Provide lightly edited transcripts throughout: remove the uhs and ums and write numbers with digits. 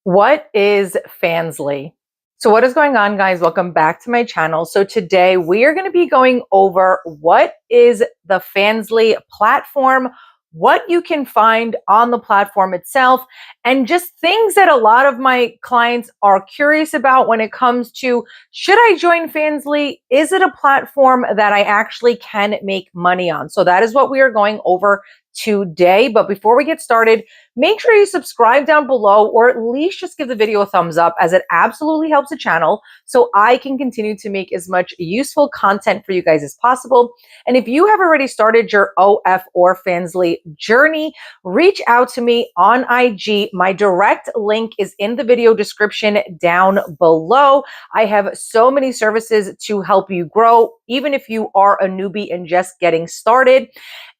What is FANSLY? So what is going on, guys? Welcome back to my channel. So today we are going to be going over what is the FANSLY platform, what you can find on the platform itself, and just things that a lot of my clients are curious about when it comes to, should I join FANSLY? Is it a platform that I actually can make money on? So that is what we are going over today. But before we get started, make sure you subscribe down below, or at least just give the video a thumbs up, as it absolutely helps the channel so I can continue to make as much useful content for you guys as possible. And if you have already started your OF or FANSLY journey, reach out to me on IG. My direct link is in the video description down below. I have so many services to help you grow, even if you are a newbie and just getting started.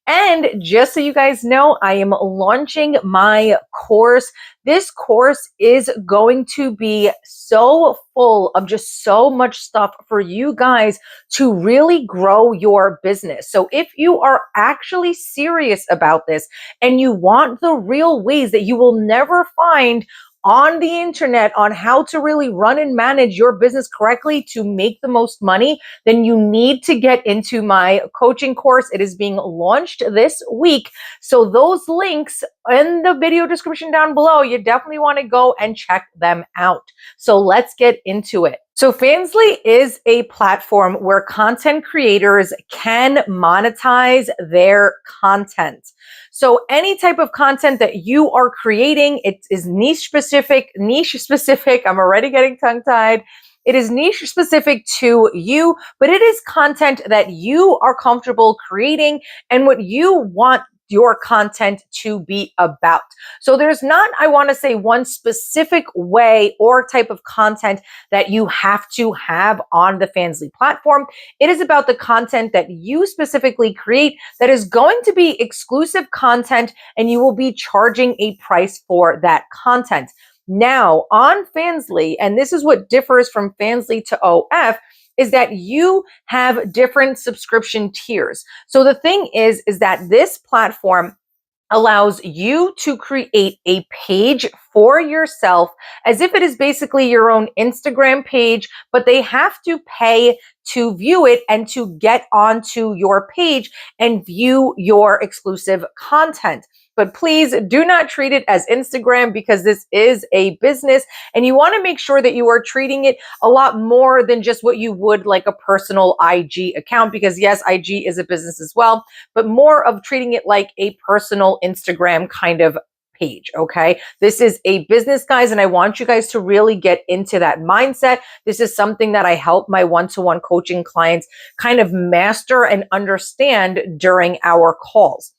And just so you guys know, I am launching my course. This course is going to be so full of just so much stuff for you guys to really grow your business. So if you are actually serious about this and you want the real ways that you will never find on the internet on how to really run and manage your business correctly to make the most money, then you need to get into my coaching course. It is being launched this week. So those links in the video description down below, you definitely want to go and check them out. So let's get into it. So FANSLY is a platform where content creators can monetize their content. So any type of content that you are creating, it is niche specific. I'm already getting tongue tied. It is niche specific to you, but it is content that you are comfortable creating and what you want your content to be about. So there's not, I want to say, one specific way or type of content that you have to have on the FANSLY platform. It is about the content that you specifically create that is going to be exclusive content, and you will be charging a price for that content. Now on FANSLY, and this is what differs from FANSLY to OF, is that you have different subscription tiers. So the thing is that this platform allows you to create a page for yourself as if it is basically your own Instagram page, but they have to pay to view it and to get onto your page and view your exclusive content. But please do not treat it as Instagram, because this is a business and you want to make sure that you are treating it a lot more than just what you would like a personal IG account, because yes, IG is a business as well, but more of treating it like a personal Instagram kind of page. Okay. This is a business, guys, and I want you guys to really get into that mindset. This is something that I help my one-to-one coaching clients kind of master and understand during our calls.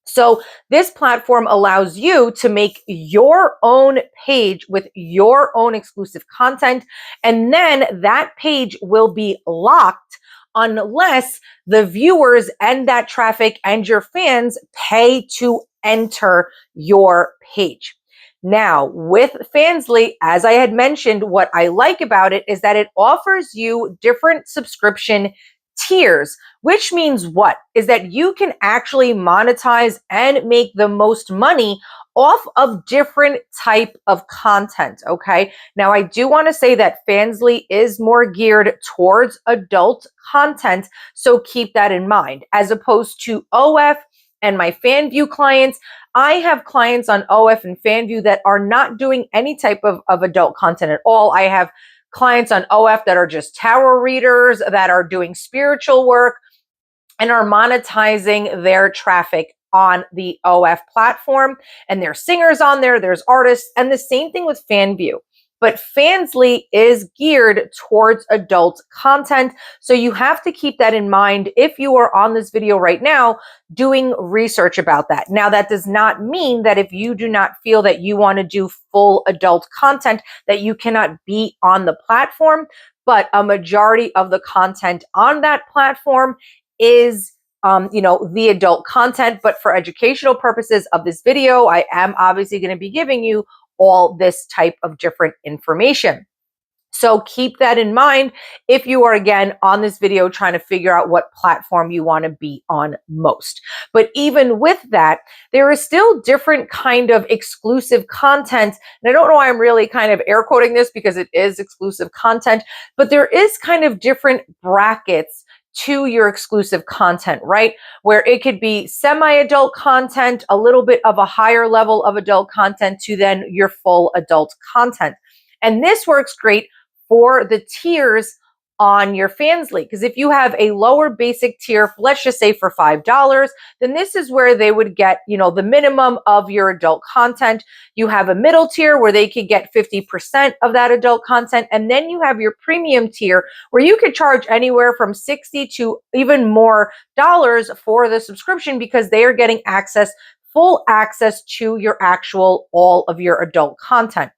So this platform allows you to make your own page with your own exclusive content, and then that page will be locked unless the viewers and that traffic and your fans pay to enter your page. Now, with FANSLY, as I had mentioned, what I like about it is that it offers you different subscription tiers, which means what? Is that you can actually monetize and make the most money off of different type of content. Okay. Now I do want to say that FANSLY is more geared towards adult content. So keep that in mind, as opposed to OF and my Fanvue clients. I have clients on OF and Fanvue that are not doing any type of adult content at all. I have clients on OF that are just tarot readers, that are doing spiritual work and are monetizing their traffic on the OF platform. And there's singers on there, there's artists, and the same thing with Fanvue. But FANSLY is geared towards adult content. So you have to keep that in mind if you are on this video right now doing research about that. Now, that does not mean that if you do not feel that you want to do full adult content, that you cannot be on the platform. But a majority of the content on that platform is the adult content. But for educational purposes of this video, I am obviously going to be giving you all this type of different information. So keep that in mind if you are, again, on this video trying to figure out what platform you want to be on most. But even with that, there is still different kind of exclusive content. And I don't know why I'm really kind of air quoting this because it is exclusive content, but there is kind of different brackets to your exclusive content, right? Where it could be semi-adult content, a little bit of a higher level of adult content, to then your full adult content. And this works great for the tiers on your Fansly. Because if you have a lower basic tier, let's just say for $5, then this is where they would get, the minimum of your adult content. You have a middle tier where they could get 50% of that adult content. And then you have your premium tier where you could charge anywhere from $60 to even more dollars for the subscription, because they are getting full access to your all of your adult content.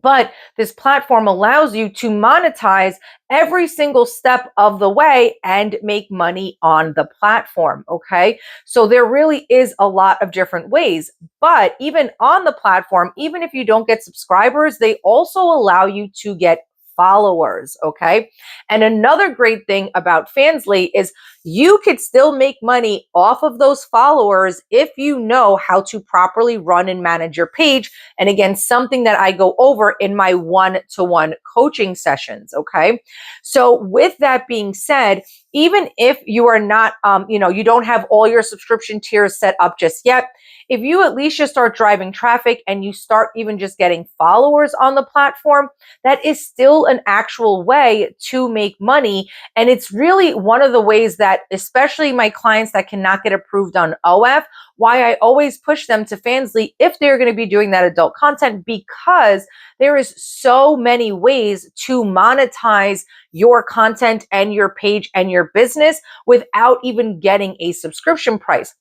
But this platform allows you to monetize every single step of the way and make money on the platform, okay? So there really is a lot of different ways. But even on the platform, even if you don't get subscribers, they also allow you to get followers, okay? And another great thing about Fansly is you could still make money off of those followers if you know how to properly run and manage your page. And again, something that I go over in my one-to-one coaching sessions, okay? So with that being said, even if you are not, you don't have all your subscription tiers set up just yet, if you at least just start driving traffic and you start even just getting followers on the platform, that is still an actual way to make money. And it's really one of the ways that, especially my clients that cannot get approved on OF, why I always push them to Fansly if they're going to be doing that adult content, because there is so many ways to monetize your content and your page and your business without even getting a subscription price.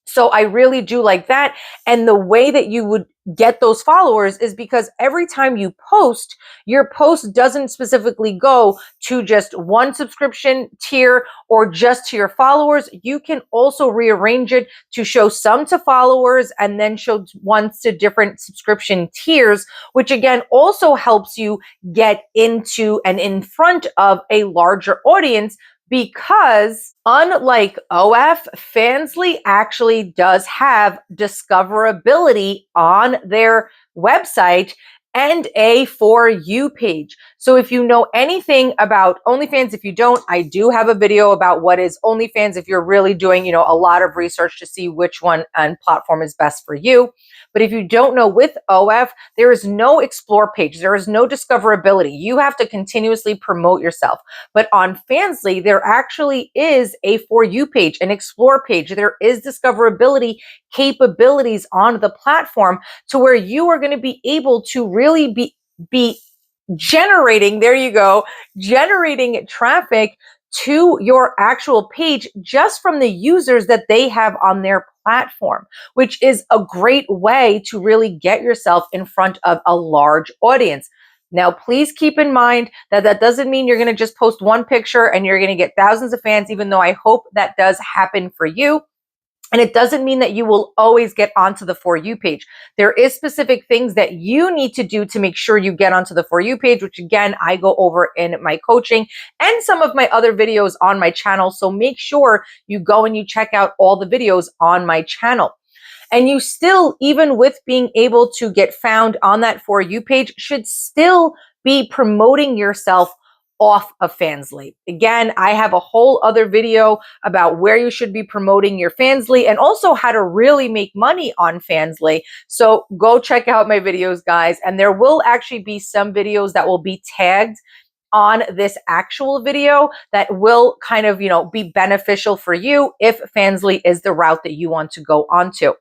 So I really do like that. And the way that you would get those followers is because every time you post, your post doesn't specifically go to just one subscription tier or just to your followers. You can also rearrange it to show some to followers and then show ones to different subscription tiers, which again also helps you get into and in front of a larger audience. Because unlike OF, Fansly actually does have discoverability on their website and a For You page. So if you know anything about OnlyFans, if you don't, I do have a video about what is OnlyFans if you're really doing, a lot of research to see which one and platform is best for you. But if you don't know, with OF, there is no explore page. There is no discoverability. You have to continuously promote yourself. But on Fansly, there actually is a For You page, an explore page. There is discoverability capabilities on the platform to where you are going to be able to really be generating, generating traffic to your actual page just from the users that they have on their platform, which is a great way to really get yourself in front of a large audience. Now, please keep in mind that that doesn't mean you're going to just post one picture and you're going to get thousands of fans, even though I hope that does happen for you. And it doesn't mean that you will always get onto the For You page. There is specific things that you need to do to make sure you get onto the For You page, which again, I go over in my coaching and some of my other videos on my channel. So make sure you go and you check out all the videos on my channel. And you still, even with being able to get found on that For You page, should still be promoting yourself off of Fansly. Again, I have a whole other video about where you should be promoting your Fansly and also how to really make money on Fansly. So go check out my videos, guys. And there will actually be some videos that will be tagged on this actual video that will kind of, be beneficial for you if Fansly is the route that you want to go onto.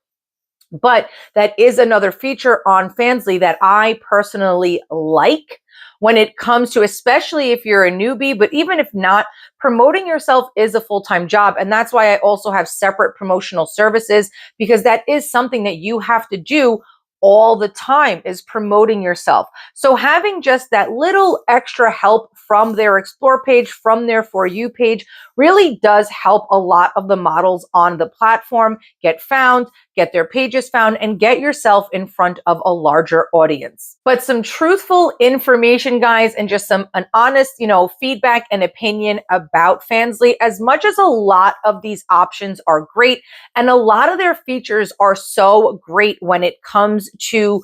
But that is another feature on Fansly that I personally like when it comes to, especially if you're a newbie, but even if not, promoting yourself is a full-time job. And that's why I also have separate promotional services, because that is something that you have to do all the time is promoting yourself. So having just that little extra help from their explore page, from their For You page, really does help a lot of the models on the platform get found, get their pages found, and get yourself in front of a larger audience. But some truthful information, guys, and just an honest, feedback and opinion about Fansly. As much as a lot of these options are great, and a lot of their features are so great when it comes to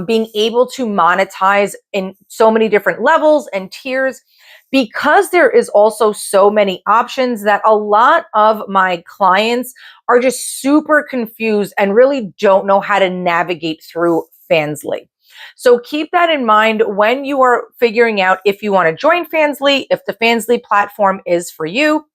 being able to monetize in so many different levels and tiers, because there is also so many options that a lot of my clients are just super confused and really don't know how to navigate through Fansly. So keep that in mind when you are figuring out if you want to join Fansly, if the Fansly platform is for you,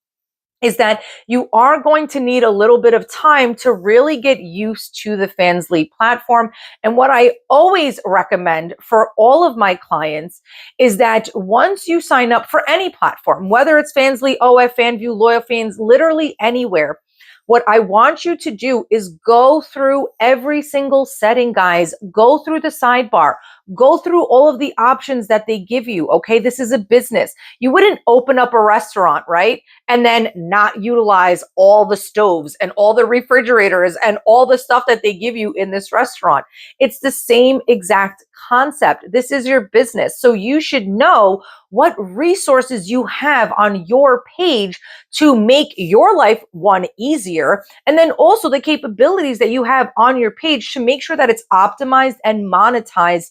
is that you are going to need a little bit of time to really get used to the Fansly platform. And what I always recommend for all of my clients is that once you sign up for any platform, whether it's Fansly, OF, Fanvue, Loyalfans, literally anywhere, what I want you to do is go through every single setting, guys. Go through the sidebar. Go through all of the options that they give you. Okay, this is a business. You wouldn't open up a restaurant, right? And then not utilize all the stoves and all the refrigerators and all the stuff that they give you in this restaurant. It's the same exact concept. This is your business. So you should know what resources you have on your page to make your life, one, easier, and then also the capabilities that you have on your page to make sure that it's optimized and monetized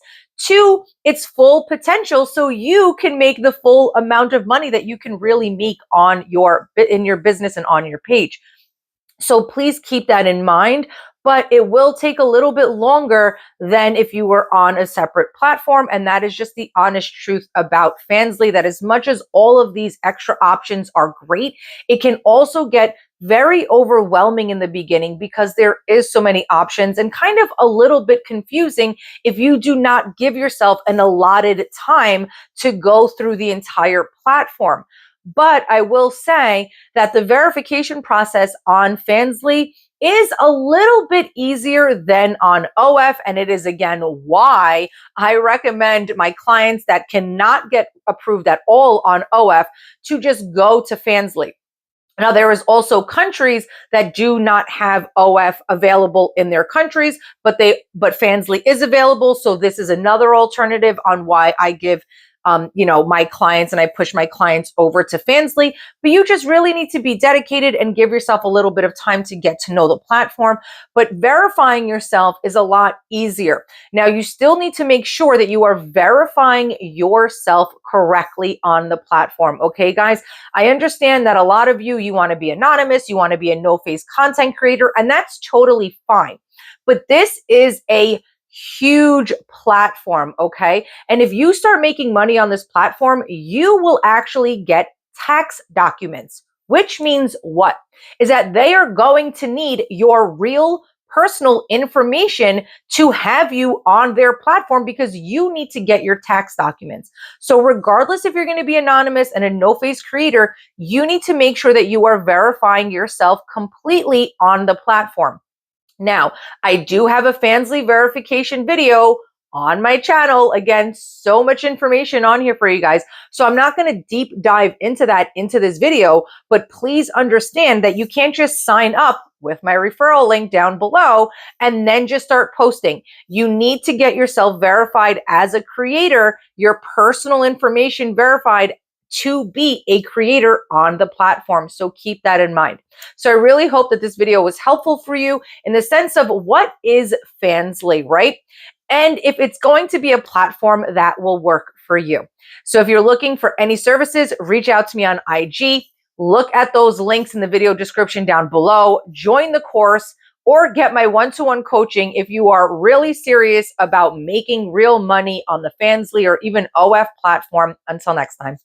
to its full potential, so you can make the full amount of money that you can really make in your business and on your page. So please keep that in mind, but it will take a little bit longer than if you were on a separate platform. And that is just the honest truth about Fansly, that as much as all of these extra options are great, it can also get very overwhelming in the beginning because there is so many options and kind of a little bit confusing if you do not give yourself an allotted time to go through the entire platform. But I will say that the verification process on Fansly is a little bit easier than on OF. And it is, again, why I recommend my clients that cannot get approved at all on OF to just go to Fansly. Now, there is also countries that do not have OF available in their countries, but Fansly is available. So this is another alternative on why I give my clients, and I push my clients over to Fansly. But you just really need to be dedicated and give yourself a little bit of time to get to know the platform. But verifying yourself is a lot easier. Now, you still need to make sure that you are verifying yourself correctly on the platform. Okay, guys, I understand that a lot of you want to be anonymous, you want to be a no-face content creator, and that's totally fine. But this is a huge platform, okay? And if you start making money on this platform, you will actually get tax documents, which means what? Is that they are going to need your real personal information to have you on their platform because you need to get your tax documents. So regardless if you're going to be anonymous and a no-face creator, you need to make sure that you are verifying yourself completely on the platform. Now, I do have a Fansly verification video on my channel. Again, so much information on here for you guys. So I'm not going to deep dive into this video, but please understand that you can't just sign up with my referral link down below and then just start posting. You need to get yourself verified as a creator, your personal information verified to be a creator on the platform. So keep that in mind. So I really hope that this video was helpful for you in the sense of what is Fansly, right? And if it's going to be a platform that will work for you. So if you're looking for any services, reach out to me on IG. Look at those links in the video description down below. Join the course or get my one-to-one coaching if you are really serious about making real money on the Fansly or even OF platform. Until next time.